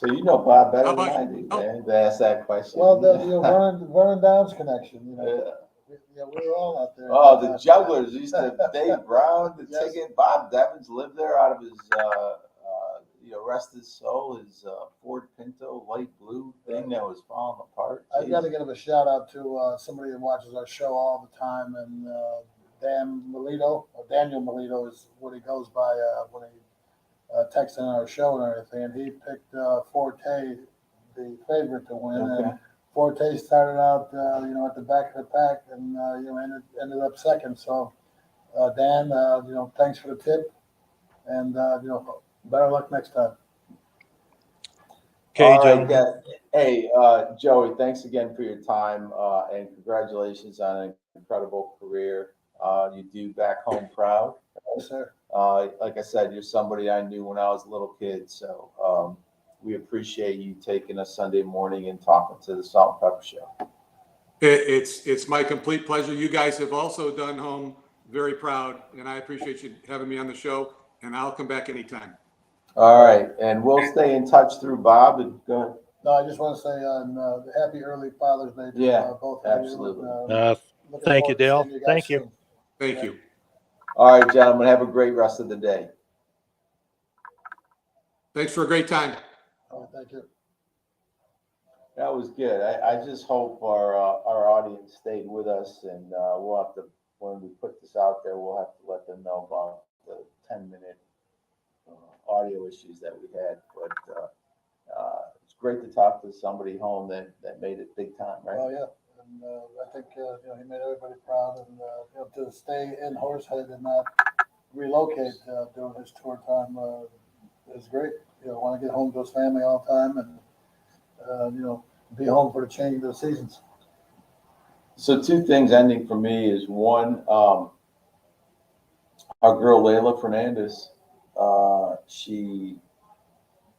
so Bob better How than about I do, man, to ask that question. Well, Vernon Downs connection, Yeah. we were all out there. Oh, the jugglers used to Dave Brown, the Yes. ticket. Bob Devins lived there out of his, rest his soul, his Ford Pinto light blue thing that was falling apart. I've got to give a shout out to somebody that watches our show all the time, and Daniel Melito is what he goes by when he texts in our show and everything, and he picked Forte, the favorite to win. Okay. And Forte started out, at the back of the pack, and ended up second. So, Dan, thanks for the tip, and better luck next time. Okay, All right, gentlemen. guys. Hey, Joey, thanks again for your time, and congratulations on an incredible career. You do back home proud. Yes, sir. Like I said, you're somebody I knew when I was a little kid, so we appreciate you taking us Sunday morning and talking to the Salt and Pepper Show. It's my complete pleasure. You guys have also done home very proud, and I appreciate you having me on the show, and I'll come back anytime. All right, and we'll stay in touch through Bob. And go ahead. No, I just want to say happy early Father's Day to both of absolutely. you. Looking Thank you, forward to Dale. seeing guys Thank you. soon. Thank you. All right, gentlemen, have a great rest of the day. Thanks for a great time. Thank you. That was good. I just hope our audience stayed with us, and we'll have to, when we put this out there, we'll have to let them know about the 10-minute audio issues that we had, but it's great to talk to somebody home that made it big time, right? Oh, yeah. And I think, he made everybody proud, and, to stay in Horsehead and not relocate during his tour time is great. Want to get home to his family all the time and, be home for the change of the seasons. So two things ending for me is one, our girl Layla Fernandez, she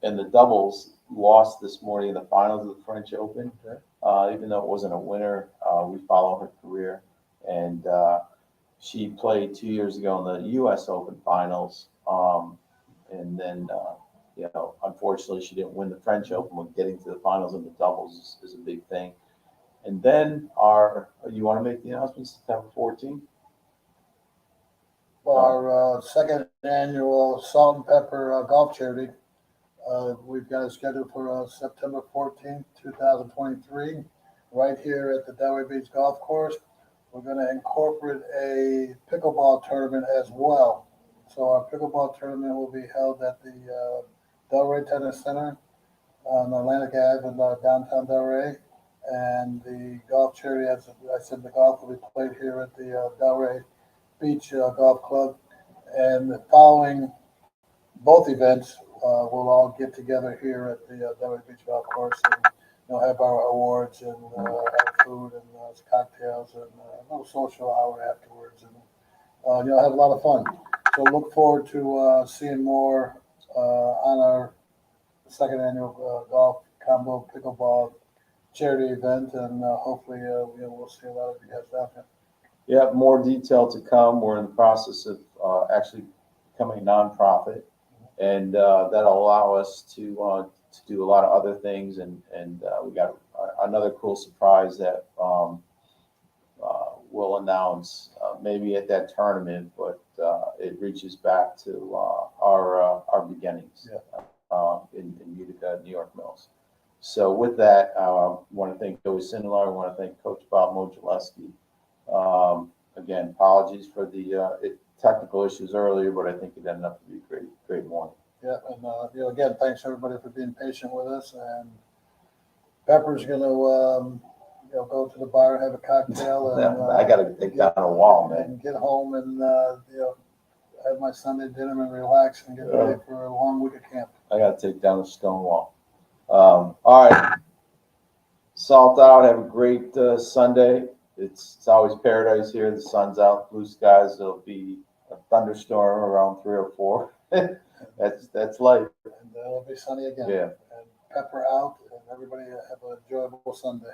in the doubles lost this morning in the finals of the French Open. Okay. Even though it wasn't a winner, we follow her career, and she played 2 years ago in the U.S. Open finals, and then unfortunately she didn't win the French Open. But getting to the finals in the doubles is a big thing. And then you want to make the announcement September 14th? Well, our second annual Salt and Pepper golf charity, we've got it scheduled for September 14th, 2023, right here at the Delray Beach Golf Course. We're going to incorporate a pickleball tournament as well. So our pickleball tournament will be held at the Delray Tennis Center on Atlantic Ave in downtown Delray. And the golf charity, as I said, the golf will be played here at the Delray Beach Golf Club. And following both events, we'll all get together here at the Delray Beach Golf Course and have our awards and our food and cocktails and a little social hour afterwards, and have a lot of fun. So look forward to seeing more on our second annual golf combo pickleball charity event, and hopefully we'll see a lot of you guys down here. Yeah, more detail to come. We're in the process of actually becoming a nonprofit, and that'll allow us to do a lot of other things. And we got another cool surprise that we'll announce maybe at that tournament, but it reaches back to our beginnings in Utica, New York Mills. So with that, I want to thank Joey Sindelar. I want to thank Coach Bob Modzelewski. Again, apologies for the technical issues earlier, but I think it ended up to be a great morning. Yeah, and again, thanks everybody for being patient with us. And Pepper's going to go to the bar, have a cocktail, and I got to take down a wall, man. and get home and have my Sunday dinner and relax and get ready for a long week of camp. I got to take down the stone wall. All right, salt out. Have a great Sunday. It's always paradise here. The sun's out, blue skies. There'll be a thunderstorm around 3 or 4. That's life. And it'll be sunny again. Yeah. And Pepper out, and everybody have an enjoyable Sunday.